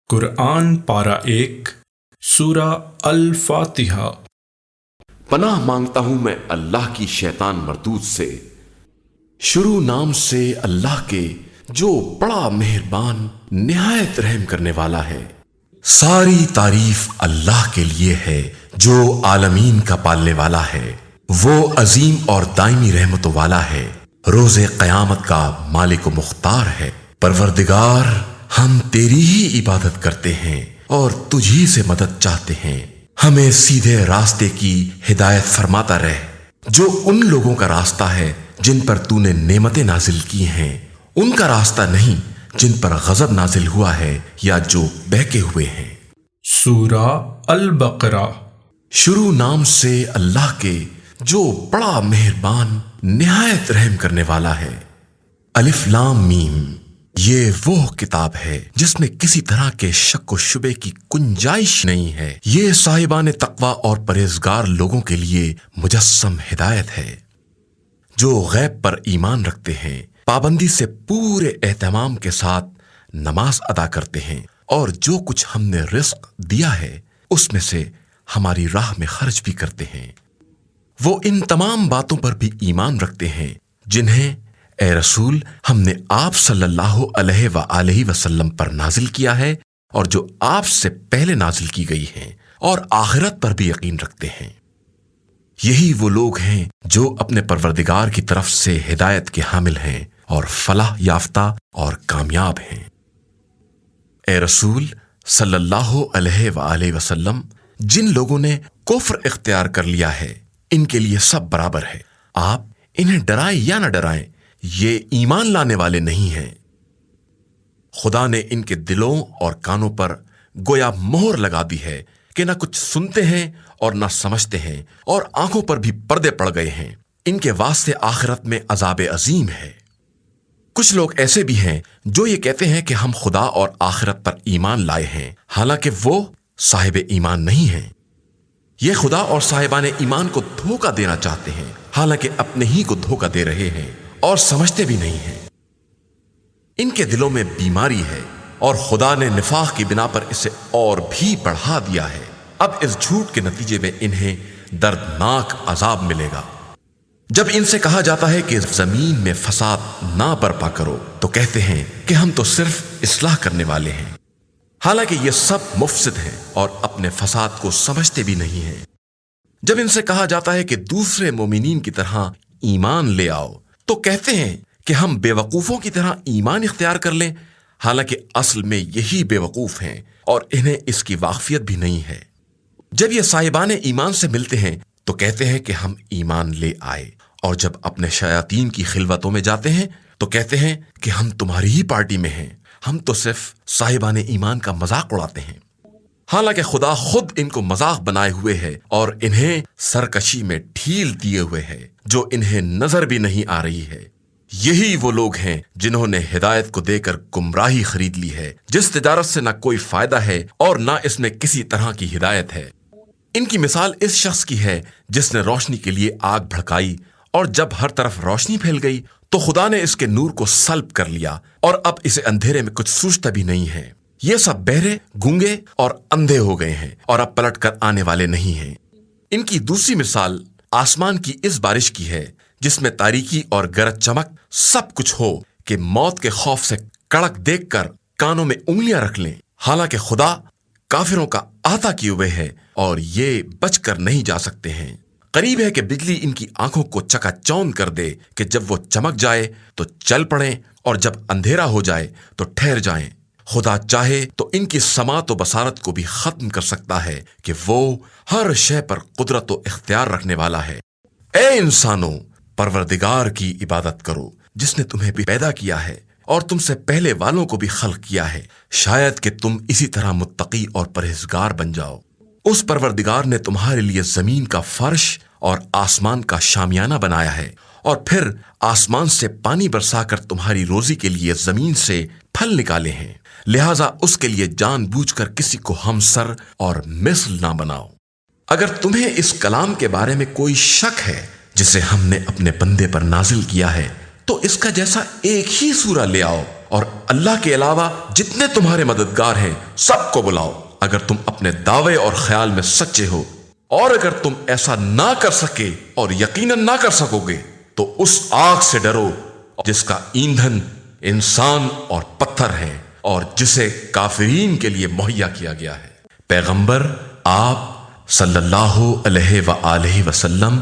قرآن پارہ 1 سورہ الفاتحہ۔ پناہ مانگتا ہوں میں اللہ کی شیطان مردود سے۔ شروع نام سے اللہ کے جو بڑا مہربان نہایت رحم کرنے والا ہے۔ ساری تعریف اللہ کے لیے ہے جو عالمین کا پالنے والا ہے۔ وہ عظیم اور دائمی رحمتوں والا ہے، روز قیامت کا مالک و مختار ہے۔ پروردگار، ہم تیری ہی عبادت کرتے ہیں اور تجھی سے مدد چاہتے ہیں۔ ہمیں سیدھے راستے کی ہدایت فرماتا رہ، جو ان لوگوں کا راستہ ہے جن پر تو نے نعمتیں نازل کی ہیں، ان کا راستہ نہیں جن پر غضب نازل ہوا ہے یا جو بہکے ہوئے ہیں۔ سورہ البقرہ۔ شروع نام سے اللہ کے جو بڑا مہربان نہایت رحم کرنے والا ہے۔ الف لام میم، یہ وہ کتاب ہے جس میں کسی طرح کے شک و شبے کی گنجائش نہیں ہے۔ یہ صاحبان تقوی اور پرہیزگار لوگوں کے لیے مجسم ہدایت ہے، جو غیب پر ایمان رکھتے ہیں، پابندی سے پورے اہتمام کے ساتھ نماز ادا کرتے ہیں، اور جو کچھ ہم نے رزق دیا ہے اس میں سے ہماری راہ میں خرچ بھی کرتے ہیں۔ وہ ان تمام باتوں پر بھی ایمان رکھتے ہیں جنہیں اے رسول ہم نے آپ صلی اللہ علیہ وآلہ وسلم پر نازل کیا ہے، اور جو آپ سے پہلے نازل کی گئی ہیں، اور آخرت پر بھی یقین رکھتے ہیں۔ یہی وہ لوگ ہیں جو اپنے پروردگار کی طرف سے ہدایت کے حامل ہیں اور فلاح یافتہ اور کامیاب ہیں۔ اے رسول صلی اللہ علیہ وآلہ وسلم، جن لوگوں نے کفر اختیار کر لیا ہے ان کے لیے سب برابر ہے، آپ انہیں ڈرائیں یا نہ ڈرائیں، یہ ایمان لانے والے نہیں ہیں۔ خدا نے ان کے دلوں اور کانوں پر گویا مہر لگا دی ہے کہ نہ کچھ سنتے ہیں اور نہ سمجھتے ہیں، اور آنکھوں پر بھی پردے پڑ گئے ہیں۔ ان کے واسطے آخرت میں عذاب عظیم ہے۔ کچھ لوگ ایسے بھی ہیں جو یہ کہتے ہیں کہ ہم خدا اور آخرت پر ایمان لائے ہیں، حالانکہ وہ صاحب ایمان نہیں ہیں۔ یہ خدا اور صاحبان ایمان کو دھوکہ دینا چاہتے ہیں، حالانکہ اپنے ہی کو دھوکہ دے رہے ہیں اور سمجھتے بھی نہیں ہیں۔ ان کے دلوں میں بیماری ہے، اور خدا نے نفاق کی بنا پر اسے اور بھی بڑھا دیا ہے۔ اب اس جھوٹ کے نتیجے میں انہیں دردناک عذاب ملے گا۔ جب ان سے کہا جاتا ہے کہ زمین میں فساد نہ برپا کرو تو کہتے ہیں کہ ہم تو صرف اصلاح کرنے والے ہیں، حالانکہ یہ سب مفسد ہیں اور اپنے فساد کو سمجھتے بھی نہیں ہیں۔ جب ان سے کہا جاتا ہے کہ دوسرے مومنین کی طرح ایمان لے آؤ تو کہتے ہیں کہ ہم بے وقوفوں کی طرح ایمان اختیار کر لیں، حالانکہ اصل میں یہی بے وقوف ہیں اور انہیں اس کی واقفیت بھی نہیں ہے۔ جب یہ صاحبان ایمان سے ملتے ہیں تو کہتے ہیں کہ ہم ایمان لے آئے، اور جب اپنے شیاطین کی خلوتوں میں جاتے ہیں تو کہتے ہیں کہ ہم تمہاری ہی پارٹی میں ہیں، ہم تو صرف صاحبان ایمان کا مذاق اڑاتے ہیں۔ حالانکہ خدا خود ان کو مذاق بنائے ہوئے ہے اور انہیں سرکشی میں ڈھیل دیے ہوئے ہے جو انہیں نظر بھی نہیں آ رہی ہے۔ یہی وہ لوگ ہیں جنہوں نے ہدایت کو دے کر گمراہی خرید لی ہے، جس تجارت سے نہ کوئی فائدہ ہے اور نہ اس میں کسی طرح کی ہدایت ہے۔ ان کی مثال اس شخص کی ہے جس نے روشنی کے لیے آگ بھڑکائی، اور جب ہر طرف روشنی پھیل گئی تو خدا نے اس کے نور کو سلب کر لیا، اور اب اسے اندھیرے میں کچھ سوچتا بھی نہیں ہے۔ یہ سب بہرے، گونگے اور اندھے ہو گئے ہیں اور اب پلٹ کر آنے والے نہیں ہیں۔ ان کی دوسری مثال آسمان کی اس بارش کی ہے جس میں تاریکی اور گرج چمک سب کچھ ہو کہ موت کے خوف سے کڑک دیکھ کر کانوں میں انگلیاں رکھ لیں، حالانکہ خدا کافروں کا احاطہ کیے ہوئے ہے اور یہ بچ کر نہیں جا سکتے ہیں۔ قریب ہے کہ بجلی ان کی آنکھوں کو چکا چوند کر دے کہ جب وہ چمک جائے تو چل پڑیں، اور جب اندھیرا ہو جائے تو ٹھہر جائیں۔ خدا چاہے تو ان کی سماعت و بصارت کو بھی ختم کر سکتا ہے کہ وہ ہر شے پر قدرت و اختیار رکھنے والا ہے۔ اے انسانوں، پروردگار کی عبادت کرو جس نے تمہیں بھی پیدا کیا ہے اور تم سے پہلے والوں کو بھی خلق کیا ہے، شاید کہ تم اسی طرح متقی اور پرہیزگار بن جاؤ۔ اس پروردگار نے تمہارے لیے زمین کا فرش اور آسمان کا شامیانہ بنایا ہے، اور پھر آسمان سے پانی برسا کر تمہاری روزی کے لیے زمین سے پھل نکالے ہیں، لہٰذا اس کے لیے جان بوجھ کر کسی کو ہمسر اور مثل نہ بناؤ۔ اگر تمہیں اس کلام کے بارے میں کوئی شک ہے جسے ہم نے اپنے بندے پر نازل کیا ہے، تو اس کا جیسا ایک ہی سورہ لے آؤ اور اللہ کے علاوہ جتنے تمہارے مددگار ہیں سب کو بلاؤ اگر تم اپنے دعوے اور خیال میں سچے ہو، اور اگر تم ایسا نہ کر سکے اور یقیناً نہ کر سکو گے تو اس آگ سے ڈرو جس کا ایندھن انسان اور پتھر ہے اور جسے کافرین کے لیے مہیا کیا گیا ہے۔ پیغمبر آپ صلی اللہ علیہ وآلہ وسلم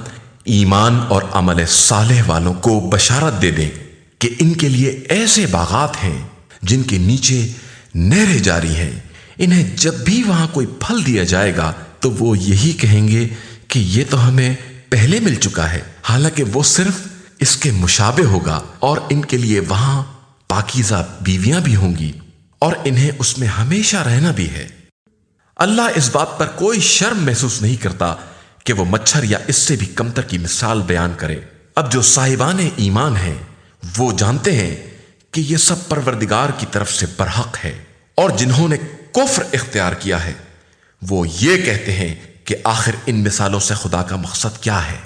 ایمان اور عمل صالح والوں کو بشارت دے دیں کہ ان کے لیے ایسے باغات ہیں جن کے نیچے نہریں جاری ہیں، انہیں جب بھی وہاں کوئی پھل دیا جائے گا تو وہ یہی کہیں گے کہ یہ تو ہمیں پہلے مل چکا ہے، حالانکہ وہ صرف اس کے مشابہ ہوگا، اور ان کے لیے وہاں پاکیزہ بیویاں بھی ہوں گی اور انہیں اس میں ہمیشہ رہنا بھی ہے۔ اللہ اس بات پر کوئی شرم محسوس نہیں کرتا کہ وہ مچھر یا اس سے بھی کمتر کی مثال بیان کرے۔ اب جو صاحبان ایمان ہیں وہ جانتے ہیں کہ یہ سب پروردگار کی طرف سے برحق ہے، اور جنہوں نے کفر اختیار کیا ہے وہ یہ کہتے ہیں کہ آخر ان مثالوں سے خدا کا مقصد کیا ہے؟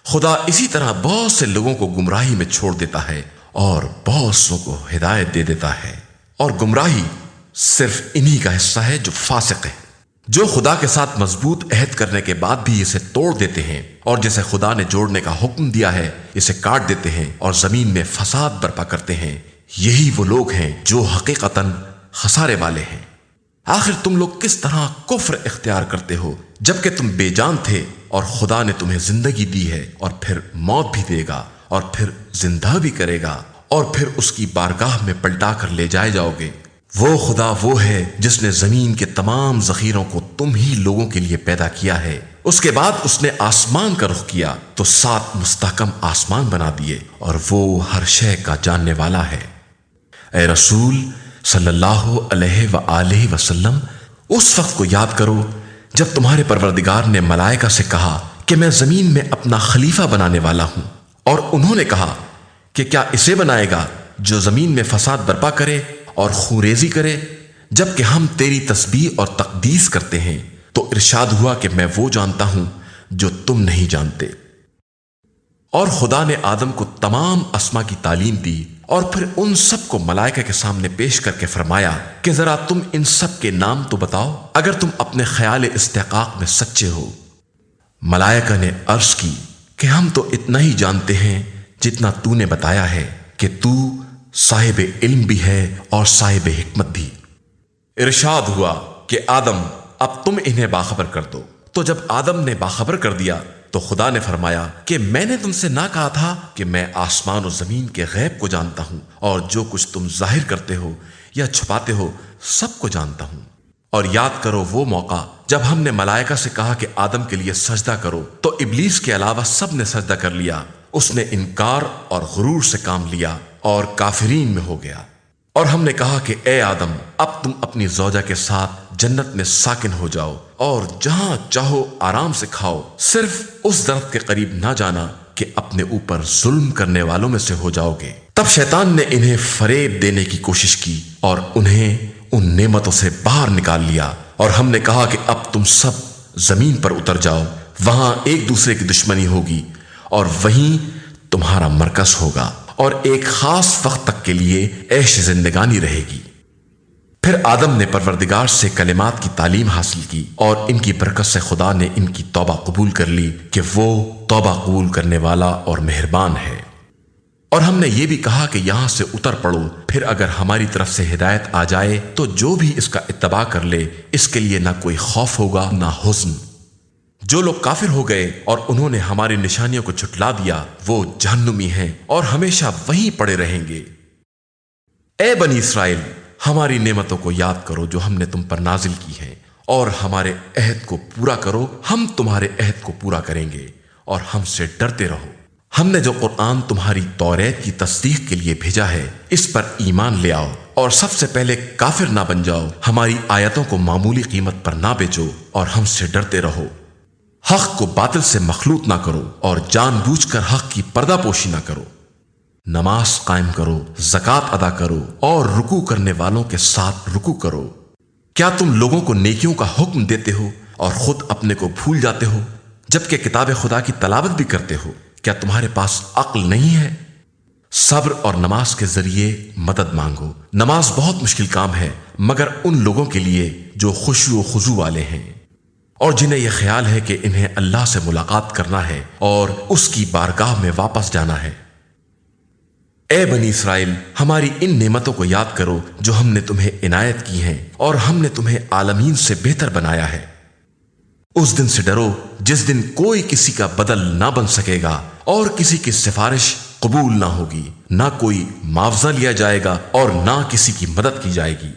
خدا اسی طرح بہت سے لوگوں کو گمراہی میں چھوڑ دیتا ہے اور بہت سو کو ہدایت دے دیتا ہے، اور گمراہی صرف انہی کا حصہ ہے جو فاسق ہے، جو خدا کے ساتھ مضبوط عہد کرنے کے بعد بھی اسے توڑ دیتے ہیں، اور جسے خدا نے جوڑنے کا حکم دیا ہے اسے کاٹ دیتے ہیں اور زمین میں فساد برپا کرتے ہیں۔ یہی وہ لوگ ہیں جو حقیقتاً خسارے والے ہیں۔ آخر تم لوگ کس طرح کفر اختیار کرتے ہو جبکہ تم بے جان تھے، اور خدا نے تمہیں زندگی دی ہے اور پھر موت بھی دے گا اور پھر زندہ بھی کرے گا اور پھر اس کی بارگاہ میں پلٹا کر لے جائے جاؤ گے۔ وہ خدا وہ ہے جس نے زمین کے تمام ذخیروں کو تم ہی لوگوں کے لیے پیدا کیا ہے، اس کے بعد اس نے آسمان کا رخ کیا تو 7 مستحکم آسمان بنا دیے، اور وہ ہر شے کا جاننے والا ہے۔ اے رسول صلی اللہ علیہ وآلہ وسلم، اس وقت کو یاد کرو جب تمہارے پروردگار نے ملائکہ سے کہا کہ میں زمین میں اپنا خلیفہ بنانے والا ہوں، اور انہوں نے کہا کہ کیا اسے بنائے گا جو زمین میں فساد برپا کرے اور خونریزی کرے، جبکہ ہم تیری تسبیح اور تقدیس کرتے ہیں؟ تو ارشاد ہوا کہ میں وہ جانتا ہوں جو تم نہیں جانتے۔ اور خدا نے آدم کو تمام اسما کی تعلیم دی، اور پھر ان سب کو ملائکہ کے سامنے پیش کر کے فرمایا کہ ذرا تم ان سب کے نام تو بتاؤ اگر تم اپنے خیال استحقاق میں سچے ہو۔ ملائکہ نے عرض کی کہ ہم تو اتنا ہی جانتے ہیں جتنا تو نے بتایا ہے کہ تو صاحب علم بھی ہے اور صاحب حکمت بھی۔ ارشاد ہوا کہ آدم اب تم انہیں باخبر کر دو۔ تو جب آدم نے باخبر کر دیا تو خدا نے فرمایا کہ میں نے تم سے نہ کہا تھا کہ میں آسمان و زمین کے غیب کو جانتا ہوں، اور جو کچھ تم ظاہر کرتے ہو یا چھپاتے ہو سب کو جانتا ہوں۔ اور یاد کرو وہ موقع جب ہم نے ملائکہ سے کہا کہ آدم کے لیے سجدہ کرو، تو ابلیس کے علاوہ سب نے سجدہ کر لیا۔ اس نے انکار اور غرور سے کام لیا اور کافرین میں ہو گیا۔ اور ہم نے کہا کہ اے آدم، اب تم اپنی زوجہ کے ساتھ جنت میں ساکن ہو جاؤ اور جہاں چاہو آرام سے کھاؤ، صرف اس درخت کے قریب نہ جانا کہ اپنے اوپر ظلم کرنے والوں میں سے ہو جاؤ گے۔ تب شیطان نے انہیں فریب دینے کی کوشش کی اور انہیں ان نعمتوں سے باہر نکال لیا، اور ہم نے کہا کہ اب تم سب زمین پر اتر جاؤ، وہاں ایک دوسرے کی دشمنی ہوگی اور وہیں تمہارا مرکز ہوگا، اور ایک خاص وقت تک کے لیے عیش زندگانی رہے گی۔ پھر آدم نے پروردگار سے کلمات کی تعلیم حاصل کی، اور ان کی برکت سے خدا نے ان کی توبہ قبول کر لی کہ وہ توبہ قبول کرنے والا اور مہربان ہے۔ اور ہم نے یہ بھی کہا کہ یہاں سے اتر پڑو، پھر اگر ہماری طرف سے ہدایت آ جائے تو جو بھی اس کا اتباع کر لے اس کے لیے نہ کوئی خوف ہوگا نہ حزن۔ جو لوگ کافر ہو گئے اور انہوں نے ہماری نشانیوں کو جھٹلا دیا وہ جہنمی ہیں اور ہمیشہ وہیں پڑے رہیں گے۔ اے بنی اسرائیل، ہماری نعمتوں کو یاد کرو جو ہم نے تم پر نازل کی ہیں، اور ہمارے عہد کو پورا کرو، ہم تمہارے عہد کو پورا کریں گے، اور ہم سے ڈرتے رہو۔ ہم نے جو قرآن تمہاری توریت کی تصدیق کے لیے بھیجا ہے اس پر ایمان لے آؤ، اور سب سے پہلے کافر نہ بن جاؤ، ہماری آیتوں کو معمولی قیمت پر نہ بیچو، اور ہم سے ڈرتے رہو۔ حق کو باطل سے مخلوط نہ کرو، اور جان بوجھ کر حق کی پردہ پوشی نہ کرو۔ نماز قائم کرو، زکوٰۃ ادا کرو، اور رکوع کرنے والوں کے ساتھ رکوع کرو۔ کیا تم لوگوں کو نیکیوں کا حکم دیتے ہو اور خود اپنے کو بھول جاتے ہو، جبکہ کتاب خدا کی تلاوت بھی کرتے ہو؟ کیا تمہارے پاس عقل نہیں ہے؟ صبر اور نماز کے ذریعے مدد مانگو۔ نماز بہت مشکل کام ہے مگر ان لوگوں کے لیے جو خشوع و خضوع والے ہیں اور جنہیں یہ خیال ہے کہ انہیں اللہ سے ملاقات کرنا ہے اور اس کی بارگاہ میں واپس جانا ہے۔ اے بنی اسرائیل، ہماری ان نعمتوں کو یاد کرو جو ہم نے تمہیں عنایت کی ہیں اور ہم نے تمہیں عالمین سے بہتر بنایا ہے۔ اس دن سے ڈرو جس دن کوئی کسی کا بدل نہ بن سکے گا اور کسی کی سفارش قبول نہ ہوگی، نہ کوئی معاوضہ لیا جائے گا اور نہ کسی کی مدد کی جائے گی۔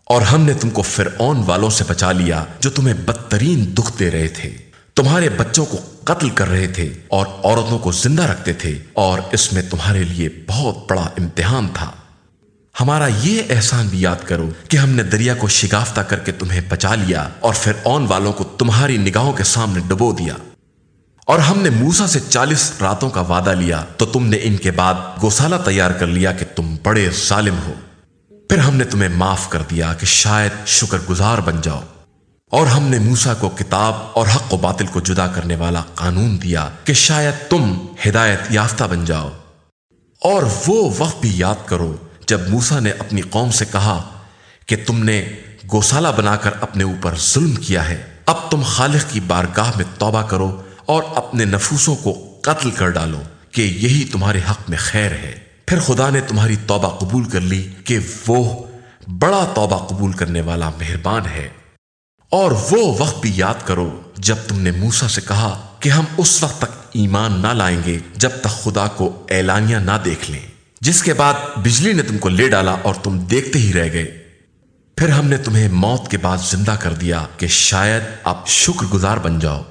اور ہم نے تم کو فرعون والوں سے بچا لیا جو تمہیں بدترین دکھ دے رہے تھے، تمہارے بچوں کو قتل کر رہے تھے اور عورتوں کو زندہ رکھتے تھے، اور اس میں تمہارے لیے بہت بڑا امتحان تھا۔ ہمارا یہ احسان بھی یاد کرو کہ ہم نے دریا کو شگافتہ کر کے تمہیں بچا لیا اور فرعون والوں کو تمہاری نگاہوں کے سامنے ڈبو دیا۔ اور ہم نے موسیٰ سے 40 راتوں کا وعدہ لیا تو تم نے ان کے بعد گوسالہ تیار کر لیا کہ تم بڑے ظالم ہو۔ پھر ہم نے تمہیں معاف کر دیا کہ شاید شکر گزار بن جاؤ۔ اور ہم نے موسیٰ کو کتاب اور حق و باطل کو جدا کرنے والا قانون دیا کہ شاید تم ہدایت یافتہ بن جاؤ۔ اور وہ وقت بھی یاد کرو جب موسیٰ نے اپنی قوم سے کہا کہ تم نے گوسالہ بنا کر اپنے اوپر ظلم کیا ہے، اب تم خالق کی بارگاہ میں توبہ کرو اور اپنے نفوسوں کو قتل کر ڈالو کہ یہی تمہارے حق میں خیر ہے۔ پھر خدا نے تمہاری توبہ قبول کر لی کہ وہ بڑا توبہ قبول کرنے والا مہربان ہے۔ اور وہ وقت بھی یاد کرو جب تم نے موسیٰ سے کہا کہ ہم اس وقت تک ایمان نہ لائیں گے جب تک خدا کو اعلانیہ نہ دیکھ لیں، جس کے بعد بجلی نے تم کو لے ڈالا اور تم دیکھتے ہی رہ گئے۔ پھر ہم نے تمہیں موت کے بعد زندہ کر دیا کہ شاید اب شکر گزار بن جاؤ۔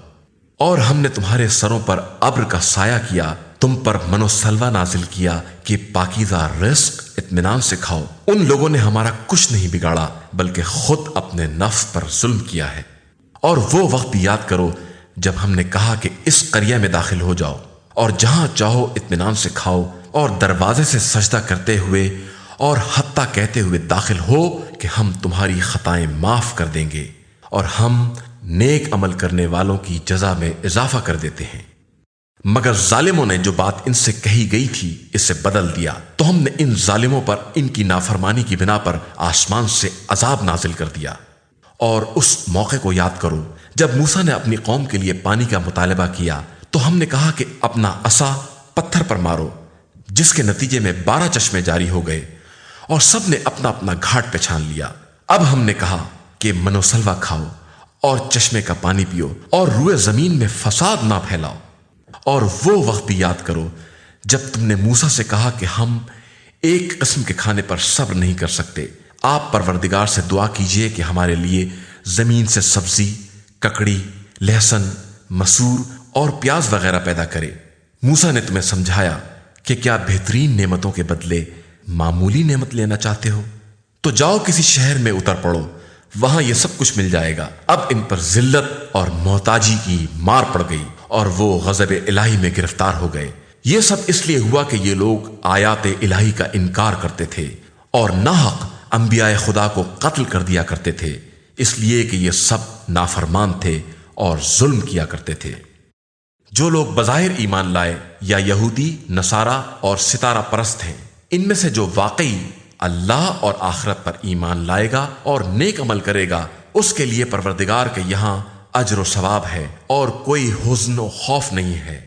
اور ہم نے تمہارے سروں پر ابر کا سایہ کیا، تم پر من و سلوہ نازل کیا کہ پاکیزہ رزق اطمینان سے کھاؤ۔ ان لوگوں نے ہمارا کچھ نہیں بگاڑا بلکہ خود اپنے نفس پر ظلم کیا ہے۔ اور وہ وقت بھی یاد کرو جب ہم نے کہا کہ اس قریہ میں داخل ہو جاؤ اور جہاں چاہو اطمینان سے کھاؤ، اور دروازے سے سجدہ کرتے ہوئے اور حتیٰ کہتے ہوئے داخل ہو کہ ہم تمہاری خطائیں معاف کر دیں گے اور ہم نیک عمل کرنے والوں کی جزا میں اضافہ کر دیتے ہیں۔ مگر ظالموں نے جو بات ان سے کہی گئی تھی اسے بدل دیا، تو ہم نے ان ظالموں پر ان کی نافرمانی کی بنا پر آسمان سے عذاب نازل کر دیا۔ اور اس موقع کو یاد کرو جب موسیٰ نے اپنی قوم کے لیے پانی کا مطالبہ کیا تو ہم نے کہا کہ اپنا عصا پتھر پر مارو، جس کے نتیجے میں 12 چشمے جاری ہو گئے اور سب نے اپنا اپنا گھاٹ پہچان لیا۔ اب ہم نے کہا کہ من و سلوہ کھاؤ اور چشمے کا پانی پیو اور روئے زمین میں فساد نہ پھیلاؤ۔ اور وہ وقت بھی یاد کرو جب تم نے موسیٰ سے کہا کہ ہم ایک قسم کے کھانے پر صبر نہیں کر سکتے، آپ پروردگار سے دعا کیجئے کہ ہمارے لیے زمین سے سبزی، ککڑی، لہسن، مسور اور پیاز وغیرہ پیدا کرے۔ موسیٰ نے تمہیں سمجھایا کہ کیا بہترین نعمتوں کے بدلے معمولی نعمت لینا چاہتے ہو؟ تو جاؤ کسی شہر میں اتر پڑو، وہاں یہ سب کچھ مل جائے گا۔ اب ان پر ذلت اور محتاجی کی مار پڑ گئی اور وہ غضب الہی میں گرفتار ہو گئے۔ یہ سب اس لیے ہوا کہ یہ لوگ آیات الہی کا انکار کرتے تھے اور ناحق انبیاء خدا کو قتل کر دیا کرتے تھے، اس لیے کہ یہ سب نافرمان تھے اور ظلم کیا کرتے تھے۔ جو لوگ بظاہر ایمان لائے یا یہودی، نصارہ اور ستارہ پرست ہیں، ان میں سے جو واقعی اللہ اور آخرت پر ایمان لائے گا اور نیک عمل کرے گا، اس کے لیے پروردگار کے یہاں اجر و ثواب ہے اور کوئی حزن و خوف نہیں ہے۔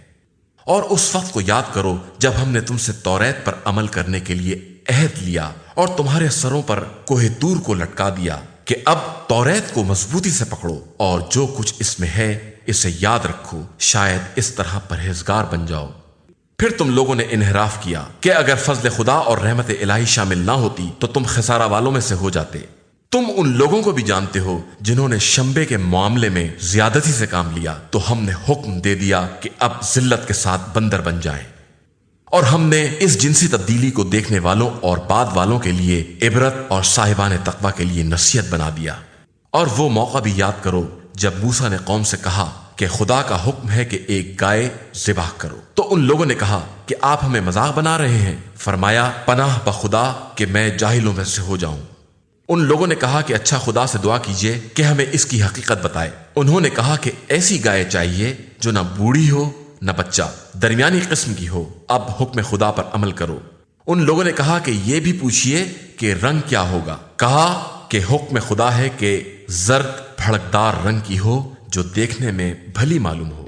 اور اس وقت کو یاد کرو جب ہم نے تم سے توریت پر عمل کرنے کے لیے عہد لیا اور تمہارے سروں پر کوہ طور کو لٹکا دیا کہ اب توریت کو مضبوطی سے پکڑو اور جو کچھ اس میں ہے اسے یاد رکھو، شاید اس طرح پرہیزگار بن جاؤ۔ پھر تم لوگوں نے انحراف کیا کہ اگر فضل خدا اور رحمت الہی شامل نہ ہوتی تو تم خسارہ والوں میں سے ہو جاتے۔ تم ان لوگوں کو بھی جانتے ہو جنہوں نے شنبے کے معاملے میں زیادتی سے کام لیا، تو ہم نے حکم دے دیا کہ اب ذلت کے ساتھ بندر بن جائیں۔ اور ہم نے اس جنسی تبدیلی کو دیکھنے والوں اور بعد والوں کے لیے عبرت اور صاحبان تقویٰ کے لیے نصیحت بنا دیا۔ اور وہ موقع بھی یاد کرو جب موسیٰ نے قوم سے کہا کہ خدا کا حکم ہے کہ ایک گائے ذبح کرو، تو ان لوگوں نے کہا کہ آپ ہمیں مذاق بنا رہے ہیں۔ فرمایا، پناہ بخدا کہ میں جاہلوں میں سے ہو جاؤں۔ ان لوگوں نے کہا کہ اچھا خدا سے دعا کیجئے کہ ہمیں اس کی حقیقت بتائے۔ انہوں نے کہا کہ ایسی گائے چاہیے جو نہ بوڑھی ہو نہ بچہ، درمیانی قسم کی ہو۔ اب حکم خدا پر عمل کرو۔ ان لوگوں نے کہا کہ یہ بھی پوچھئے کہ رنگ کیا ہوگا؟ کہا کہ حکم خدا ہے کہ زرد بھڑکدار رنگ کی ہو جو دیکھنے میں بھلی معلوم ہو۔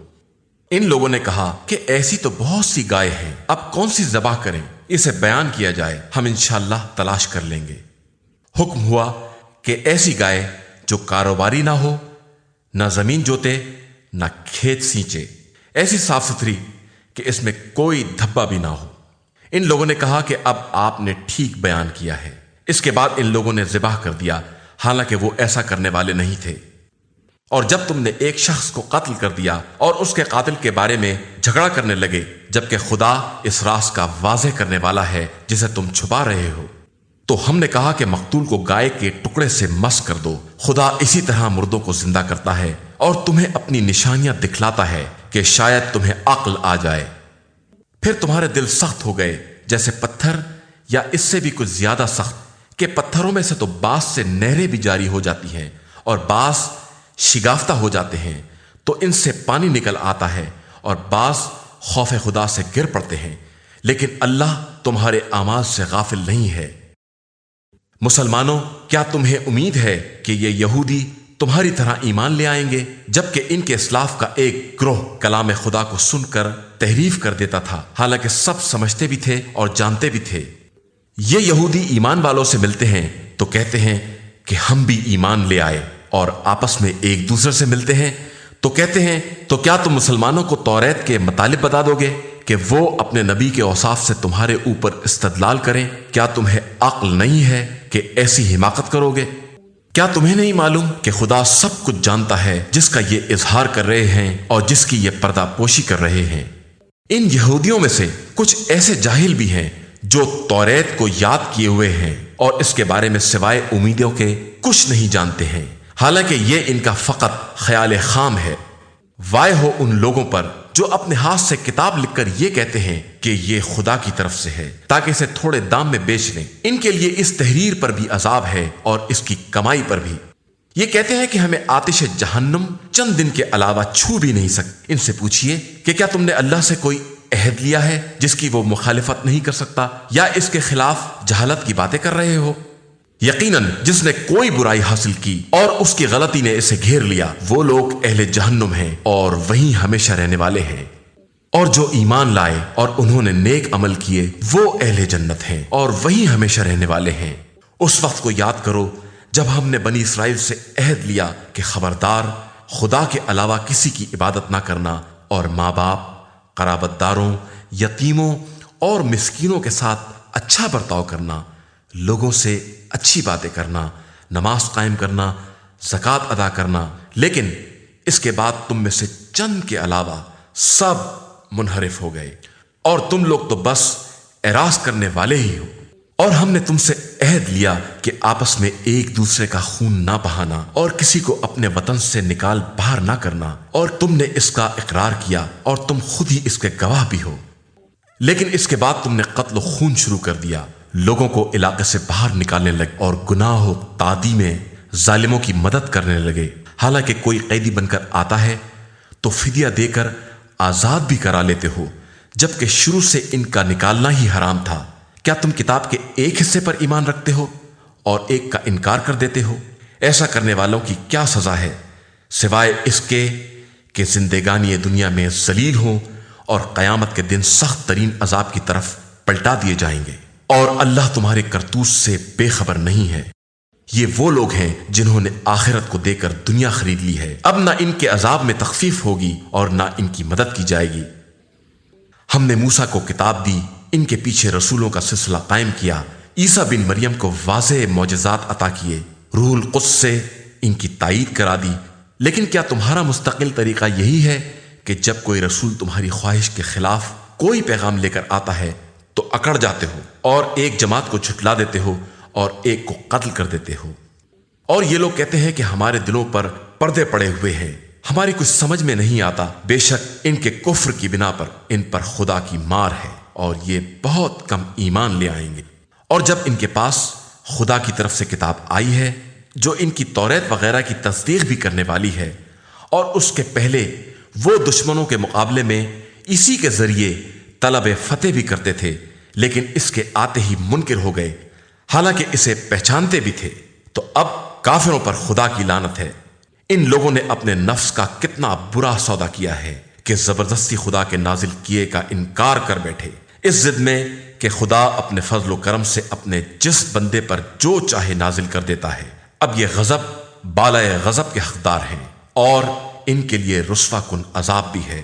ان لوگوں نے کہا کہ ایسی تو بہت سی گائے ہیں، اب کون سی ذبح کریں؟ اسے بیان کیا جائے، ہم انشاءاللہ تلاش کر لیں گے۔ حکم ہوا کہ ایسی گائے جو کاروباری نہ ہو، نہ زمین جوتے، نہ کھیت سینچے، ایسی صاف ستھری کہ اس میں کوئی دھبا بھی نہ ہو۔ ان لوگوں نے کہا کہ اب آپ نے ٹھیک بیان کیا ہے۔ اس کے بعد ان لوگوں نے ذبح کر دیا، حالانکہ وہ ایسا کرنے والے نہیں تھے۔ اور جب تم نے ایک شخص کو قتل کر دیا اور اس کے قاتل کے بارے میں جھگڑا کرنے لگے، جبکہ خدا اس راز کا واضح کرنے والا ہے جسے تم چھپا رہے ہو، تو ہم نے کہا کہ مقتول کو گائے کے ٹکڑے سے مس کر دو۔ خدا اسی طرح مردوں کو زندہ کرتا ہے اور تمہیں اپنی نشانیاں دکھلاتا ہے کہ شاید تمہیں عقل آ جائے۔ پھر تمہارے دل سخت ہو گئے جیسے پتھر، یا اس سے بھی کچھ زیادہ سخت، کہ پتھروں میں سے تو بعض سے نہریں بھی جاری ہو جاتی ہیں اور بعض شگافتہ ہو جاتے ہیں تو ان سے پانی نکل آتا ہے، اور بعض خوف خدا سے گر پڑتے ہیں، لیکن اللہ تمہارے اعمال سے غافل نہیں ہے۔ مسلمانوں، کیا تمہیں امید ہے کہ یہ یہودی تمہاری طرح ایمان لے آئیں گے، جبکہ ان کے اسلاف کا ایک گروہ کلام خدا کو سن کر تحریف کر دیتا تھا، حالانکہ سب سمجھتے بھی تھے اور جانتے بھی تھے۔ یہ یہودی ایمان والوں سے ملتے ہیں تو کہتے ہیں کہ ہم بھی ایمان لے آئے، اور آپس میں ایک دوسرے سے ملتے ہیں تو کہتے ہیں تو کیا تم مسلمانوں کو توریت کے مطالب بتا دو گے کہ وہ اپنے نبی کے اوصاف سے تمہارے اوپر استدلال کریں؟ کیا تمہیں عقل نہیں ہے کہ ایسی حماقت کرو گے؟ کیا تمہیں نہیں معلوم کہ خدا سب کچھ جانتا ہے جس کا یہ اظہار کر رہے ہیں اور جس کی یہ پردہ پوشی کر رہے ہیں؟ ان یہودیوں میں سے کچھ ایسے جاہل بھی ہیں جو توریت کو یاد کیے ہوئے ہیں اور اس کے بارے میں سوائے امیدوں کے کچھ نہیں جانتے ہیں، حالانکہ یہ ان کا فقط خیال خام ہے۔ وائے ہو ان لوگوں پر جو اپنے ہاتھ سے کتاب لکھ کر یہ کہتے ہیں کہ یہ خدا کی طرف سے ہے تاکہ اسے تھوڑے دام میں بیچ لیں۔ ان کے لیے اس تحریر پر بھی عذاب ہے اور اس کی کمائی پر بھی۔ یہ کہتے ہیں کہ ہمیں آتش جہنم چند دن کے علاوہ چھو بھی نہیں سکتے۔ ان سے پوچھئے کہ کیا تم نے اللہ سے کوئی عہد لیا ہے جس کی وہ مخالفت نہیں کر سکتا، یا اس کے خلاف جہالت کی باتیں کر رہے ہو؟ یقیناً جس نے کوئی برائی حاصل کی اور اس کی غلطی نے اسے گھیر لیا، وہ لوگ اہل جہنم ہیں اور وہیں ہمیشہ رہنے والے ہیں۔ اور جو ایمان لائے اور انہوں نے نیک عمل کیے، وہ اہل جنت ہیں اور وہیں ہمیشہ رہنے والے ہیں۔ اس وقت کو یاد کرو جب ہم نے بنی اسرائیل سے عہد لیا کہ خبردار، خدا کے علاوہ کسی کی عبادت نہ کرنا، اور ماں باپ، قرابت داروں، یتیموں اور مسکینوں کے ساتھ اچھا برتاؤ کرنا، لوگوں سے اچھی باتیں کرنا، نماز قائم کرنا، زکوٰۃ ادا کرنا۔ لیکن اس کے بعد تم میں سے چند کے علاوہ سب منحرف ہو گئے، اور تم لوگ تو بس اعراض کرنے والے ہی ہو۔ اور ہم نے تم سے عہد لیا کہ آپس میں ایک دوسرے کا خون نہ بہانا اور کسی کو اپنے وطن سے نکال باہر نہ کرنا، اور تم نے اس کا اقرار کیا اور تم خود ہی اس کے گواہ بھی ہو۔ لیکن اس کے بعد تم نے قتل و خون شروع کر دیا، لوگوں کو علاقے سے باہر نکالنے لگے اور گناہ و تعدی میں ظالموں کی مدد کرنے لگے۔ حالانکہ کوئی قیدی بن کر آتا ہے تو فدیہ دے کر آزاد بھی کرا لیتے ہو، جبکہ شروع سے ان کا نکالنا ہی حرام تھا۔ کیا تم کتاب کے ایک حصے پر ایمان رکھتے ہو اور ایک کا انکار کر دیتے ہو؟ ایسا کرنے والوں کی کیا سزا ہے، سوائے اس کے کہ زندگانی دنیا میں ذلیل ہوں اور قیامت کے دن سخت ترین عذاب کی طرف پلٹا دیے جائیں گے۔ اور اللہ تمہارے کرتوت سے بے خبر نہیں ہے۔ یہ وہ لوگ ہیں جنہوں نے آخرت کو دے کر دنیا خرید لی ہے، اب نہ ان کے عذاب میں تخفیف ہوگی اور نہ ان کی مدد کی جائے گی۔ ہم نے موسیٰ کو کتاب دی، ان کے پیچھے رسولوں کا سلسلہ قائم کیا، عیسیٰ بن مریم کو واضح معجزات عطا کیے، روح القدس سے ان کی تائید کرا دی۔ لیکن کیا تمہارا مستقل طریقہ یہی ہے کہ جب کوئی رسول تمہاری خواہش کے خلاف کوئی پیغام لے کر آتا ہے تو اکڑ جاتے ہو اور ایک جماعت کو جھٹلا دیتے ہو اور ایک کو قتل کر دیتے ہو؟ اور یہ لوگ کہتے ہیں کہ ہمارے دلوں پر پردے پڑے ہوئے ہیں، ہماری کچھ سمجھ میں نہیں آتا۔ بے شک ان کے کفر کی بنا پر ان پر خدا کی مار ہے اور یہ بہت کم ایمان لے آئیں گے۔ اور جب ان کے پاس خدا کی طرف سے کتاب آئی ہے جو ان کی توریت وغیرہ کی تصدیق بھی کرنے والی ہے، اور اس کے پہلے وہ دشمنوں کے مقابلے میں اسی کے ذریعے طلب فتح بھی کرتے تھے، لیکن اس کے آتے ہی منکر ہو گئے، حالانکہ اسے پہچانتے بھی تھے۔ تو اب کافروں پر خدا کی لعنت ہے۔ ان لوگوں نے اپنے نفس کا کتنا برا سودا کیا ہے کہ زبردستی خدا کے نازل کیے کا انکار کر بیٹھے، اس ضد میں کہ خدا اپنے فضل و کرم سے اپنے جس بندے پر جو چاہے نازل کر دیتا ہے۔ اب یہ غضب بالائے غضب کے حقدار ہیں اور ان کے لیے رسوا کن عذاب بھی ہے۔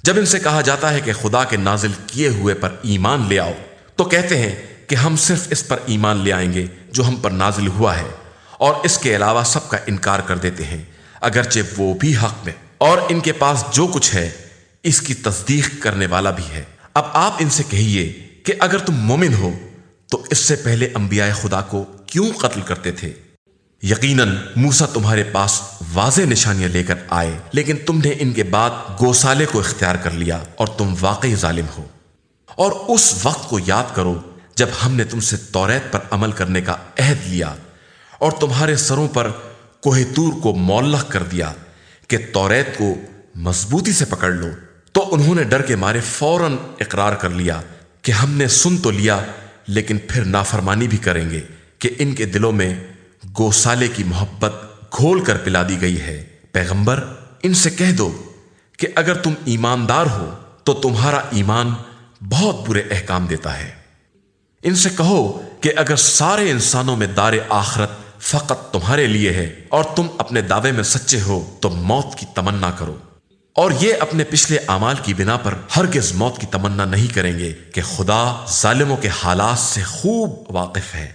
جب ان سے کہا جاتا ہے کہ خدا کے نازل کیے ہوئے پر ایمان لے آؤ، تو کہتے ہیں کہ ہم صرف اس پر ایمان لے آئیں گے جو ہم پر نازل ہوا ہے، اور اس کے علاوہ سب کا انکار کر دیتے ہیں، اگرچہ وہ بھی حق میں، اور ان کے پاس جو کچھ ہے اس کی تصدیق کرنے والا بھی ہے۔ اب آپ ان سے کہیے کہ اگر تم مومن ہو تو اس سے پہلے انبیاء خدا کو کیوں قتل کرتے تھے؟ یقیناً موسیٰ تمہارے پاس واضح نشانیاں لے کر آئے، لیکن تم نے ان کے بعد گوسالے کو اختیار کر لیا اور تم واقعی ظالم ہو۔ اور اس وقت کو یاد کرو جب ہم نے تم سے توریت پر عمل کرنے کا عہد لیا اور تمہارے سروں پر کوہ طور کو معلق کر دیا کہ توریت کو مضبوطی سے پکڑ لو، تو انہوں نے ڈر کے مارے فوراً اقرار کر لیا کہ ہم نے سن تو لیا لیکن پھر نافرمانی بھی کریں گے، کہ ان کے دلوں میں گوسالے کی محبت گھول کر پلا دی گئی ہے۔ پیغمبر ان سے کہہ دو کہ اگر تم ایماندار ہو تو تمہارا ایمان بہت برے احکام دیتا ہے۔ ان سے کہو کہ اگر سارے انسانوں میں دار آخرت فقط تمہارے لیے ہے اور تم اپنے دعوے میں سچے ہو تو موت کی تمنا کرو، اور یہ اپنے پچھلے اعمال کی بنا پر ہرگز موت کی تمنا نہیں کریں گے کہ خدا ظالموں کے حالات سے خوب واقف ہے۔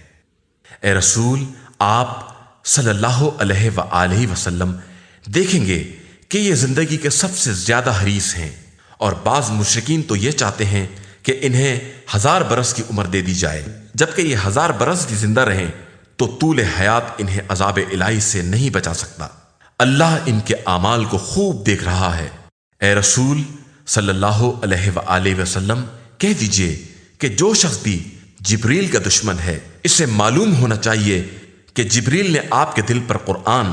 اے رسول، آپ صلی اللہ علیہ وآلہ وسلم دیکھیں گے کہ یہ زندگی کے سب سے زیادہ حریص ہیں، اور بعض مشرکین تو یہ چاہتے ہیں کہ انہیں 1000 برس کی عمر دے دی جائے، جبکہ یہ 1000 برس بھی زندہ رہیں تو طول حیات انہیں عذاب الہی سے نہیں بچا سکتا۔ اللہ ان کے اعمال کو خوب دیکھ رہا ہے۔ اے رسول صلی اللہ علیہ وآلہ وسلم کہہ دیجئے کہ جو شخص بھی جبریل کا دشمن ہے، اسے معلوم ہونا چاہیے کہ جبریل نے آپ کے دل پر قرآن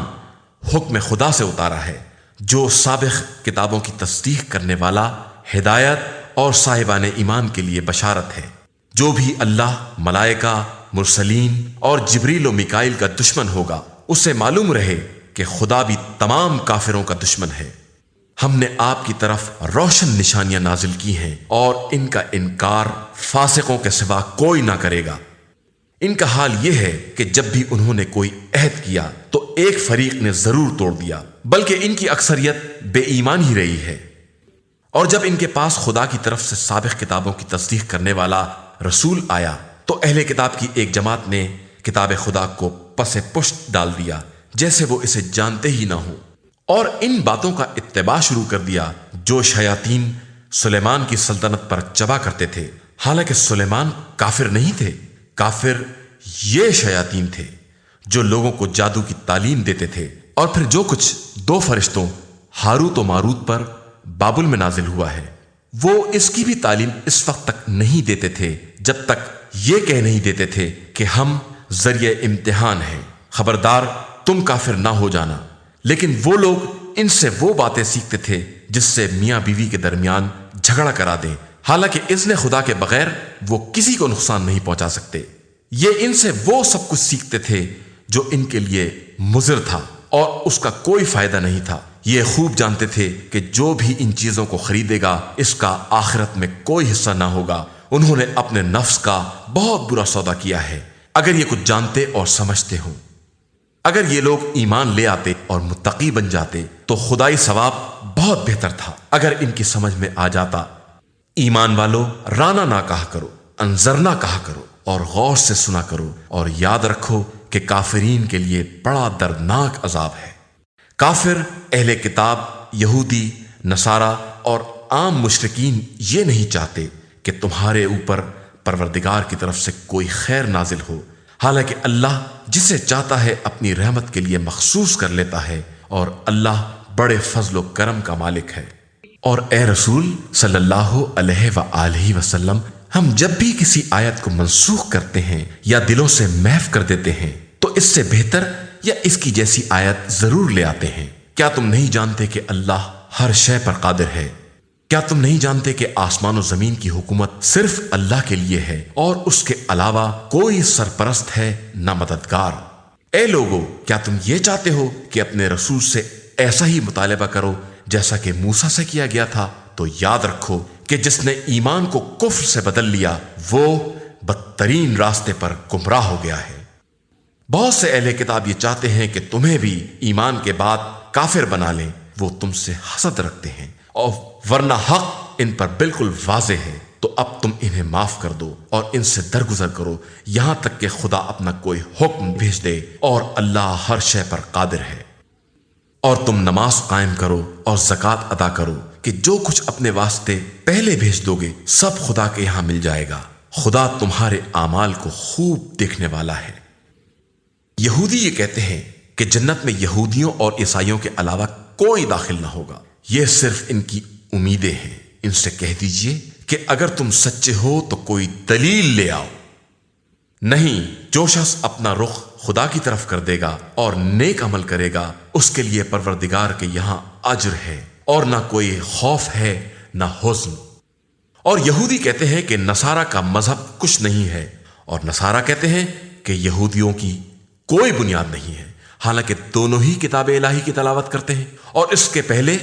حکم خدا سے اتارا ہے، جو سابق کتابوں کی تصدیق کرنے والا، ہدایت اور صاحبان ایمان کے لیے بشارت ہے۔ جو بھی اللہ، ملائکہ، مرسلین اور جبریل و میکائیل کا دشمن ہوگا، اسے معلوم رہے کہ خدا بھی تمام کافروں کا دشمن ہے۔ ہم نے آپ کی طرف روشن نشانیاں نازل کی ہیں اور ان کا انکار فاسقوں کے سوا کوئی نہ کرے گا۔ ان کا حال یہ ہے کہ جب بھی انہوں نے کوئی عہد کیا تو ایک فریق نے ضرور توڑ دیا، بلکہ ان کی اکثریت بے ایمان ہی رہی ہے۔ اور جب ان کے پاس خدا کی طرف سے سابق کتابوں کی تصدیق کرنے والا رسول آیا تو اہل کتاب کی ایک جماعت نے کتاب خدا کو پس پشت ڈال دیا جیسے وہ اسے جانتے ہی نہ ہوں، اور ان باتوں کا اتباع شروع کر دیا جو شیاطین سلیمان کی سلطنت پر چبا کرتے تھے، حالانکہ سلیمان کافر نہیں تھے، کافر یہ شیاطین تھے جو لوگوں کو جادو کی تعلیم دیتے تھے۔ اور پھر جو کچھ 2 فرشتوں ہاروت و ماروت پر بابل میں نازل ہوا ہے، وہ اس کی بھی تعلیم اس وقت تک نہیں دیتے تھے جب تک یہ کہہ نہیں دیتے تھے کہ ہم ذریعہ امتحان ہیں، خبردار تم کافر نہ ہو جانا۔ لیکن وہ لوگ ان سے وہ باتیں سیکھتے تھے جس سے میاں بیوی کے درمیان جھگڑا کرا دیں، حالانکہ اذن خدا کے بغیر وہ کسی کو نقصان نہیں پہنچا سکتے۔ یہ ان سے وہ سب کچھ سیکھتے تھے جو ان کے لیے مضر تھا اور اس کا کوئی فائدہ نہیں تھا۔ یہ خوب جانتے تھے کہ جو بھی ان چیزوں کو خریدے گا اس کا آخرت میں کوئی حصہ نہ ہوگا۔ انہوں نے اپنے نفس کا بہت برا سودا کیا ہے، اگر یہ کچھ جانتے اور سمجھتے ہوں۔ اگر یہ لوگ ایمان لے آتے اور متقی بن جاتے تو خدائی ثواب بہت بہتر تھا اگر ان کی سمجھ میں آ جاتا۔ ایمان والو، رانا نہ کہا کرو، انظرنا کہا کرو اور غور سے سنا کرو، اور یاد رکھو کہ کافرین کے لیے بڑا دردناک عذاب ہے۔ کافر، اہل کتاب، یہودی، نصارہ اور عام مشرکین یہ نہیں چاہتے کہ تمہارے اوپر پروردگار کی طرف سے کوئی خیر نازل ہو، حالانکہ اللہ جسے چاہتا ہے اپنی رحمت کے لیے مخصوص کر لیتا ہے، اور اللہ بڑے فضل و کرم کا مالک ہے۔ اور اے رسول صلی اللہ علیہ وآلہ وسلم، ہم جب بھی کسی آیت کو منسوخ کرتے ہیں یا دلوں سے محو کر دیتے ہیں تو اس سے بہتر یا اس کی جیسی آیت ضرور لے آتے ہیں۔ کیا تم نہیں جانتے کہ اللہ ہر شے پر قادر ہے؟ کیا تم نہیں جانتے کہ آسمان و زمین کی حکومت صرف اللہ کے لیے ہے اور اس کے علاوہ کوئی سرپرست ہے نہ مددگار؟ اے لوگو، کیا تم یہ چاہتے ہو کہ اپنے رسول سے ایسا ہی مطالبہ کرو جیسا کہ موسیٰ سے کیا گیا تھا؟ تو یاد رکھو کہ جس نے ایمان کو کفر سے بدل لیا وہ بدترین راستے پر گمراہ ہو گیا ہے۔ بہت سے اہل کتاب یہ چاہتے ہیں کہ تمہیں بھی ایمان کے بعد کافر بنا لیں، وہ تم سے حسد رکھتے ہیں، اور ورنہ حق ان پر بالکل واضح ہے۔ تو اب تم انہیں معاف کر دو اور ان سے درگزر کرو یہاں تک کہ خدا اپنا کوئی حکم بھیج دے، اور اللہ ہر شے پر قادر ہے۔ اور تم نماز قائم کرو اور زکوٰۃ ادا کرو کہ جو کچھ اپنے واسطے پہلے بھیج دو گے سب خدا کے یہاں مل جائے گا، خدا تمہارے اعمال کو خوب دیکھنے والا ہے۔ یہودی یہ کہتے ہیں کہ جنت میں یہودیوں اور عیسائیوں کے علاوہ کوئی داخل نہ ہوگا، یہ صرف ان کی امیدیں ہیں۔ ان سے کہہ دیجئے کہ اگر تم سچے ہو تو کوئی دلیل لے آؤ۔ نہیں، جو شخص اپنا رخ خدا کی طرف کر دے گا اور نیک عمل کرے گا اس کے لیے پروردگار کے یہاں اجر ہے، اور نہ کوئی خوف ہے نہ حزن۔ اور یہودی کہتے ہیں کہ نصارہ کا مذہب کچھ نہیں ہے، اور نصارہ کہتے ہیں کہ یہودیوں کی کوئی بنیاد نہیں ہے، حالانکہ دونوں ہی کتاب الہی کی تلاوت کرتے ہیں۔ اور اس کے پہلے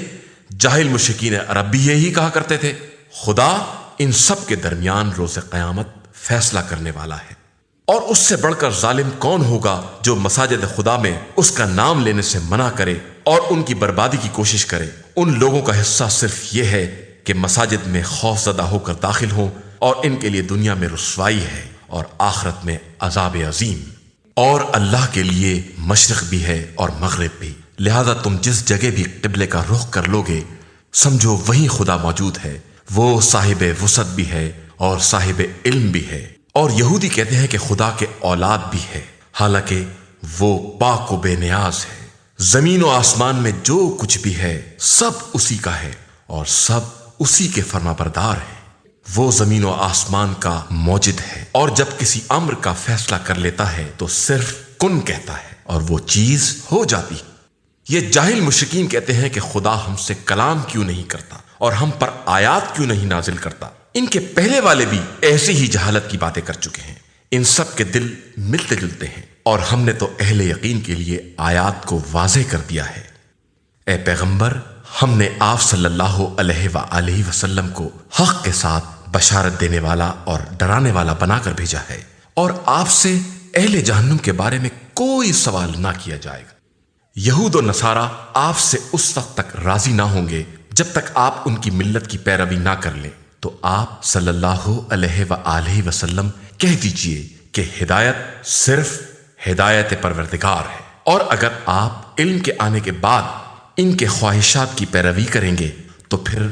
جاہل مشرکین عرب بھی یہی کہا کرتے تھے۔ خدا ان سب کے درمیان روز قیامت فیصلہ کرنے والا ہے۔ اور اس سے بڑھ کر ظالم کون ہوگا جو مساجد خدا میں اس کا نام لینے سے منع کرے اور ان کی بربادی کی کوشش کرے؟ ان لوگوں کا حصہ صرف یہ ہے کہ مساجد میں خوف زدہ ہو کر داخل ہوں، اور ان کے لیے دنیا میں رسوائی ہے اور آخرت میں عذاب عظیم۔ اور اللہ کے لیے مشرق بھی ہے اور مغرب بھی، لہذا تم جس جگہ بھی قبلے کا رخ کر لوگے سمجھو وہیں خدا موجود ہے، وہ صاحب وسعت بھی ہے اور صاحب علم بھی ہے۔ اور یہودی کہتے ہیں کہ خدا کے اولاد بھی ہے، حالانکہ وہ پاک و بے نیاز ہے۔ زمین و آسمان میں جو کچھ بھی ہے سب اسی کا ہے اور سب اسی کے فرما بردار ہیں۔ وہ زمین و آسمان کا موجد ہے، اور جب کسی امر کا فیصلہ کر لیتا ہے تو صرف کن کہتا ہے اور وہ چیز ہو جاتی ہے۔ یہ جاہل مشرکین کہتے ہیں کہ خدا ہم سے کلام کیوں نہیں کرتا اور ہم پر آیات کیوں نہیں نازل کرتا۔ ان کے پہلے والے بھی ایسی ہی جہالت کی باتیں کر چکے ہیں۔ ان سب کے دل ملتے جلتے ہیں، اور ہم نے تو اہل یقین کے لیے آیات کو واضح کر دیا ہے۔ اے پیغمبر، ہم نے آپ صلی اللہ علیہ وآلہ وسلم کو حق کے ساتھ بشارت دینے والا اور ڈرانے والا بنا کر بھیجا ہے، اور آپ سے اہل جہنم کے بارے میں کوئی سوال نہ کیا جائے گا۔ یہود و نصارہ آپ سے اس وقت تک راضی نہ ہوں گے جب تک آپ ان کی ملت کی پیروی نہ کر لیں۔ تو آپ صلی اللہ علیہ وآلہ وسلم کہہ دیجئے کہ ہدایت صرف ہدایت پروردگار ہے، اور اگر آپ علم کے آنے کے بعد ان کے خواہشات کی پیروی کریں گے تو پھر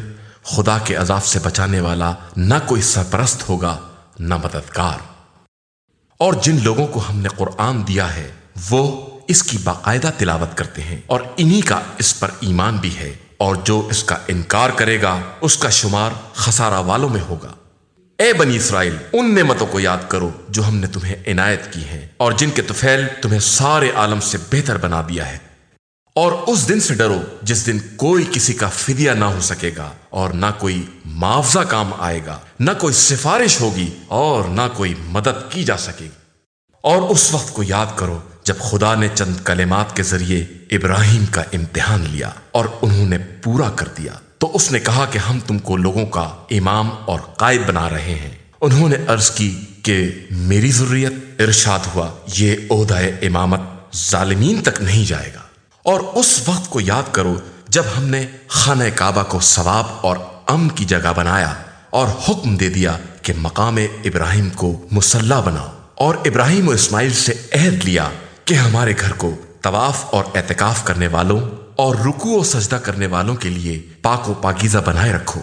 خدا کے عذاب سے بچانے والا نہ کوئی سرپرست ہوگا نہ مددگار۔ اور جن لوگوں کو ہم نے قرآن دیا ہے وہ اس کی باقاعدہ تلاوت کرتے ہیں، اور انہی کا اس پر ایمان بھی ہے، اور جو اس کا انکار کرے گا اس کا شمار خسارہ والوں میں ہوگا۔ اے بنی اسرائیل، ان نعمتوں کو یاد کرو جو ہم نے تمہیں عنایت کی ہیں، اور جن کے طفیل تمہیں سارے عالم سے بہتر بنا دیا ہے۔ اور اس دن سے ڈرو جس دن کوئی کسی کا فدیہ نہ ہو سکے گا، اور نہ کوئی معاوضہ کام آئے گا، نہ کوئی سفارش ہوگی، اور نہ کوئی مدد کی جا سکے گی۔ اور اس وقت کو یاد کرو جب خدا نے چند کلمات کے ذریعے ابراہیم کا امتحان لیا اور انہوں نے پورا کر دیا، تو اس نے کہا کہ ہم تم کو لوگوں کا امام اور قائد بنا رہے ہیں۔ انہوں نے عرض کی کہ میری ذریت، ارشاد ہوا یہ عہدہ امامت ظالمین تک نہیں جائے گا۔ اور اس وقت کو یاد کرو جب ہم نے خانہ کعبہ کو ثواب اور امن کی جگہ بنایا اور حکم دے دیا کہ مقام ابراہیم کو مصلی بناؤ، اور ابراہیم و اسماعیل سے عہد لیا کہ ہمارے گھر کو طواف اور اعتکاف کرنے والوں اور رکوع و سجدہ کرنے والوں کے لیے پاک و پاکیزہ بنائے رکھو۔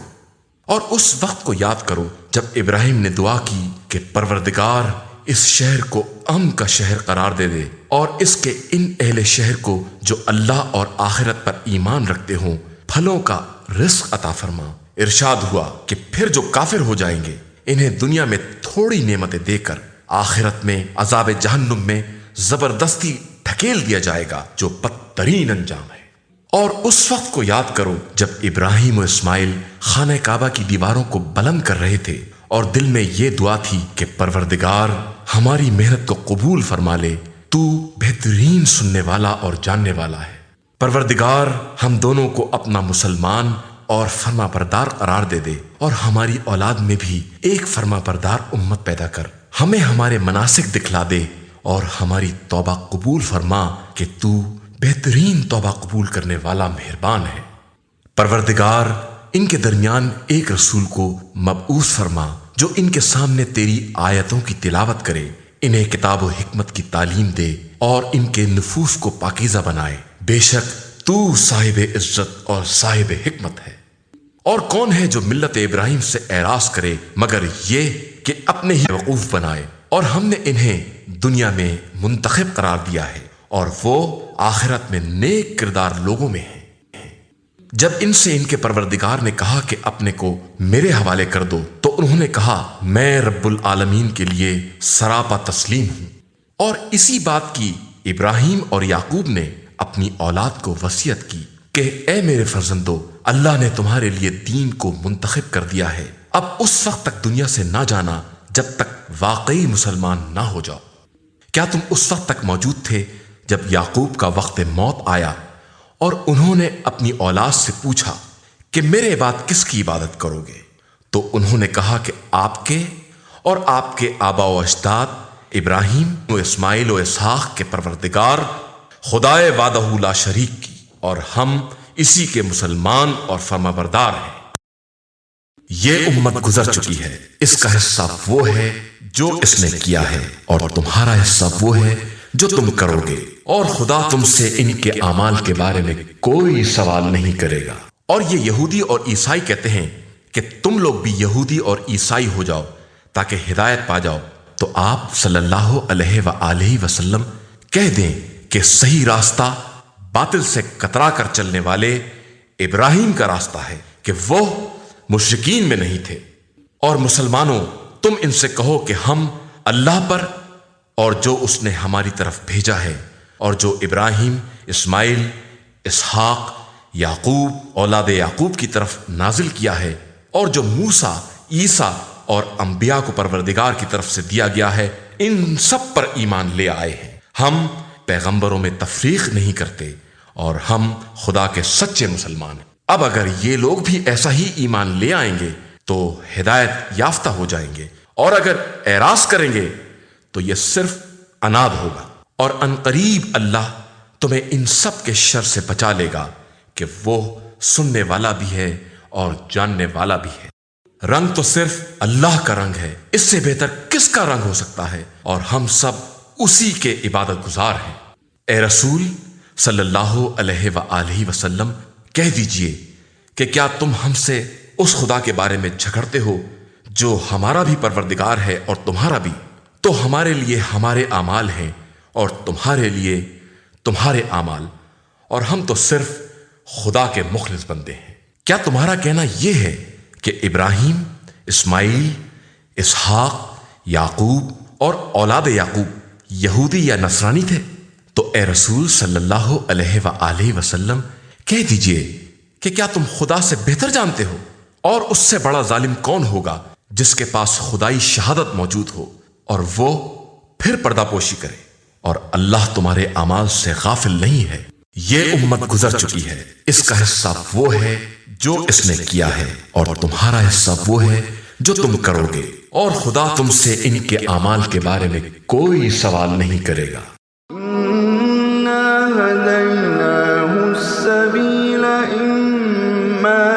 اور اس وقت کو یاد کرو جب ابراہیم نے دعا کی کہ پروردگار اس شہر کو امن کا شہر قرار دے دے، اور اس کے ان اہل شہر کو جو اللہ اور آخرت پر ایمان رکھتے ہوں پھلوں کا رزق عطا فرما۔ ارشاد ہوا کہ پھر جو کافر ہو جائیں گے انہیں دنیا میں تھوڑی نعمتیں دے کر آخرت میں عذاب جہنم میں زبردستی ڈھکیل دیا جائے گا جو بدترین انجام ہے۔ اور اس وقت کو یاد کرو جب ابراہیم و اسماعیل خانہ کعبہ کی دیواروں کو بلند کر رہے تھے اور دل میں یہ دعا تھی کہ پروردگار ہماری محنت کو قبول فرما لے، تو بہترین سننے والا اور جاننے والا ہے۔ پروردگار ہم دونوں کو اپنا مسلمان اور فرما بردار قرار دے دے، اور ہماری اولاد میں بھی ایک فرما بردار امت پیدا کر، ہمیں ہمارے مناسک دکھلا دے اور ہماری توبہ قبول فرما کہ تو بہترین توبہ قبول کرنے والا مہربان ہے۔ پروردگار ان کے درمیان ایک رسول کو مبعوث فرما جو ان کے سامنے تیری آیتوں کی تلاوت کرے، انہیں کتاب و حکمت کی تعلیم دے اور ان کے نفوس کو پاکیزہ بنائے، بے شک تو صاحب عزت اور صاحب حکمت ہے۔ اور کون ہے جو ملت ابراہیم سے اعراض کرے مگر یہ کہ اپنے ہی وقوف بنائے، اور ہم نے انہیں دنیا میں منتخب قرار دیا ہے اور وہ آخرت میں نیک کردار لوگوں میں ہیں۔ جب ان سے ان کے پروردگار نے کہا کہ اپنے کو میرے حوالے کر دو تو انہوں نے کہا میں رب العالمین کے لیے سراپا تسلیم ہوں۔ اور اسی بات کی ابراہیم اور یعقوب نے اپنی اولاد کو وصیت کی کہ اے میرے فرزندو، اللہ نے تمہارے لیے دین کو منتخب کر دیا ہے، اب اس وقت تک دنیا سے نہ جانا جب تک واقعی مسلمان نہ ہو جاؤ۔ کیا تم اس وقت تک موجود تھے جب یعقوب کا وقت موت آیا اور انہوں نے اپنی اولاد سے پوچھا کہ میرے بعد کس کی عبادت کرو گے؟ تو انہوں نے کہا کہ آپ کے اور آپ کے آبا و اجداد ابراہیم و اسماعیل و اسحاق کے پروردگار خدائے وحدہ لا شریک کی، اور ہم اسی کے مسلمان اور فرمانبردار ہیں۔ یہ امت گزر چکی ہے، اس کا حصہ وہ ہے جو اس نے کیا ہے، اور تمہارا حصہ وہ ہے جو تم کرو گے، اور خدا تم سے ان کے اعمال کے بارے میں کوئی سوال نہیں کرے گا۔ اور یہ یہودی اور عیسائی کہتے ہیں کہ تم لوگ بھی یہودی اور عیسائی ہو جاؤ تاکہ ہدایت پا جاؤ، تو آپ صلی اللہ علیہ وآلہ وسلم کہہ دیں کہ صحیح راستہ باطل سے کترا کر چلنے والے ابراہیم کا راستہ ہے کہ وہ مشرکین میں نہیں تھے۔ اور مسلمانوں، تم ان سے کہو کہ ہم اللہ پر اور جو اس نے ہماری طرف بھیجا ہے، اور جو ابراہیم، اسماعیل، اسحاق، یعقوب اولاد یعقوب کی طرف نازل کیا ہے، اور جو موسیٰ، عیسیٰ اور انبیاء کو پروردگار کی طرف سے دیا گیا ہے، ان سب پر ایمان لے آئے ہیں۔ ہم پیغمبروں میں تفریق نہیں کرتے اور ہم خدا کے سچے مسلمان ہیں۔ اب اگر یہ لوگ بھی ایسا ہی ایمان لے آئیں گے تو ہدایت یافتہ ہو جائیں گے، اور اگر اعراض کریں گے تو یہ صرف عناد ہوگا، اور عنقریب اللہ تمہیں ان سب کے شر سے بچا لے گا کہ وہ سننے والا بھی ہے اور جاننے والا بھی ہے۔ رنگ تو صرف اللہ کا رنگ ہے، اس سے بہتر کس کا رنگ ہو سکتا ہے، اور ہم سب اسی کے عبادت گزار ہیں۔ اے رسول صلی اللہ علیہ وآلہ وسلم، کہہ دیجئے کہ کیا تم ہم سے اس خدا کے بارے میں جھگڑتے ہو جو ہمارا بھی پروردگار ہے اور تمہارا بھی؟ تو ہمارے لیے ہمارے اعمال ہیں اور تمہارے لیے تمہارے اعمال، اور ہم تو صرف خدا کے مخلص بندے ہیں۔ کیا تمہارا کہنا یہ ہے کہ ابراہیم، اسماعیل، اسحاق، یعقوب اور اولاد یعقوب یہودی یا نصرانی تھے؟ تو اے رسول صلی اللہ علیہ وآلہ وسلم، کہہ دیجئے کہ کیا تم خدا سے بہتر جانتے ہو؟ اور اس سے بڑا ظالم کون ہوگا جس کے پاس خدائی شہادت موجود ہو اور وہ پھر پردہ پوشی کرے، اور اللہ تمہارے اعمال سے غافل نہیں ہے۔ یہ امت گزر چکی ہے، اس کا حصہ وہ ہے جو اس نے کیا ہے، اور تمہارا حصہ وہ ہے جو تم کرو گے، اور خدا تم سے ان کے اعمال کے بارے میں کوئی سوال نہیں کرے گا۔ إِنَّا هَدَيْنَاهُ السَّبِيلَ إِمَّا